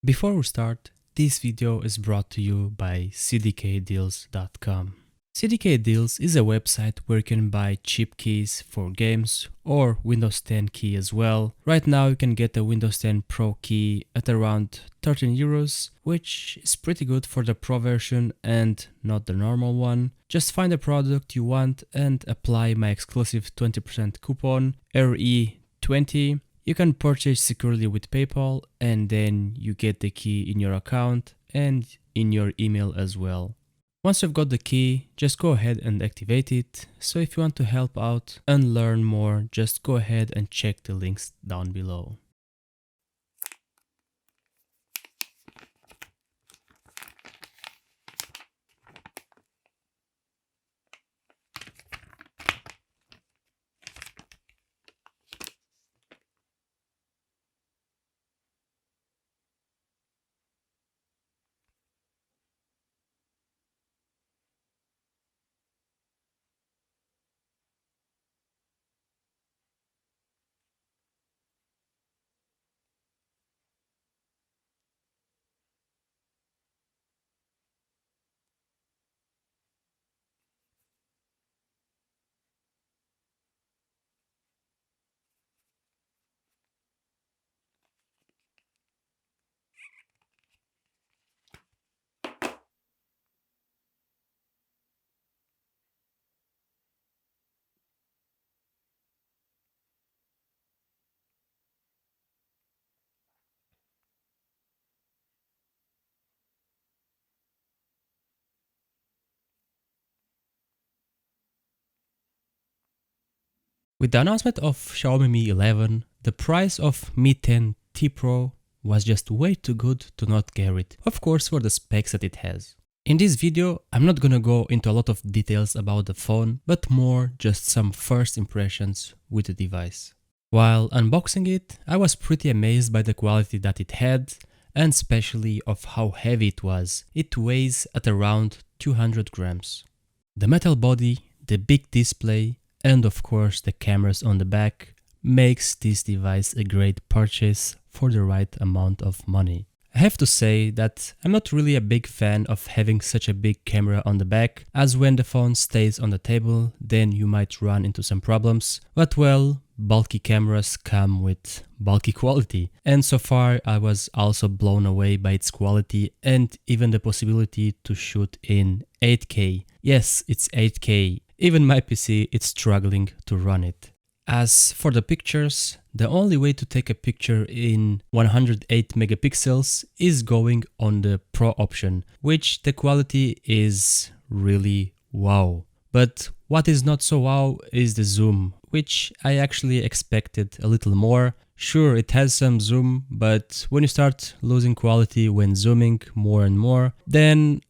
Before we start, this video is brought to you by cdkdeals.com. CDK Deals is a website where you can buy cheap keys for games or Windows 10 key as well. Right now you can get a Windows 10 Pro key at around 13 euros, which is pretty good for the Pro version and not the normal one. Just find the product you want and apply my exclusive 20% coupon RE20. You can purchase securely with PayPal and then you get the key in your account and in your email as well. Once you've got the key, just go ahead and activate it. So if you want to help out and learn more, just go ahead and check the links down below. With the announcement of Xiaomi Mi 11, the price of Mi 10T Pro was just way too good to not get it, of course for the specs that it has. In this video, I'm not gonna go into a lot of details about the phone, but more just some first impressions with the device. While unboxing it, I was pretty amazed by the quality that it had, and especially of how heavy it was. It weighs at around 200 grams. The metal body, the big display, and of course the cameras on the back makes this device a great purchase for the right amount of money. I have to say that I'm not really a big fan of having such a big camera on the back, as when the phone stays on the table then you might run into some problems, but well, bulky cameras come with bulky quality, and so far I was also blown away by its quality and even the possibility to shoot in 8K. Yes, it's 8K. Even my PC is struggling to run it. As for the pictures, the only way to take a picture in 108 megapixels is going on the Pro option, which the quality is really wow. But what is not so wow is the zoom, which I actually expected a little more. Sure, it has some zoom, but when you start losing quality when zooming more and more, then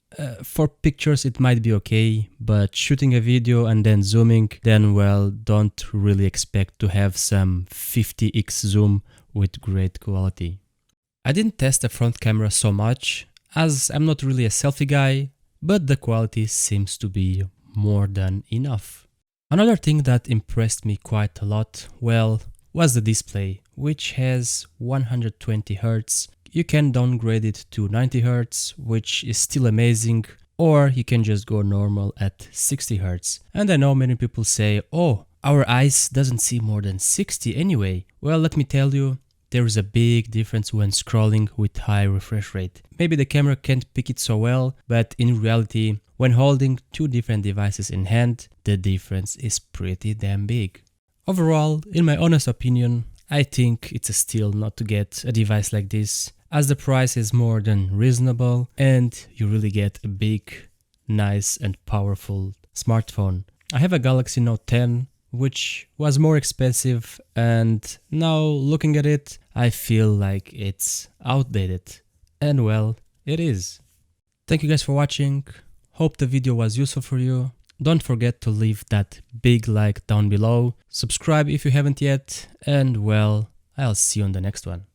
for pictures it might be okay, but shooting a video and then zooming, then well, don't really expect to have some 50x zoom with great quality. I didn't test the front camera so much, as I'm not really a selfie guy, but the quality seems to be more than enough. Another thing that impressed me quite a lot, well, was the display, which has 120 Hz. You can downgrade it to 90 Hz, which is still amazing, or you can just go normal at 60 Hz. And I know many people say, oh, our eyes doesn't see more than 60 anyway. Well, let me tell you, there is a big difference when scrolling with high refresh rate. Maybe the camera can't pick it so well, but in reality, when holding two different devices in hand, the difference is pretty damn big. Overall, in my honest opinion, I think it's a steal not to get a device like this, as the price is more than reasonable and you really get a big, nice and powerful smartphone. I have a Galaxy Note 10, which was more expensive, and now looking at it, I feel like it's outdated. And well, it is. Thank you guys for watching. Hope the video was useful for you. Don't forget to leave that big like down below. Subscribe if you haven't yet, and well, I'll see you on the next one.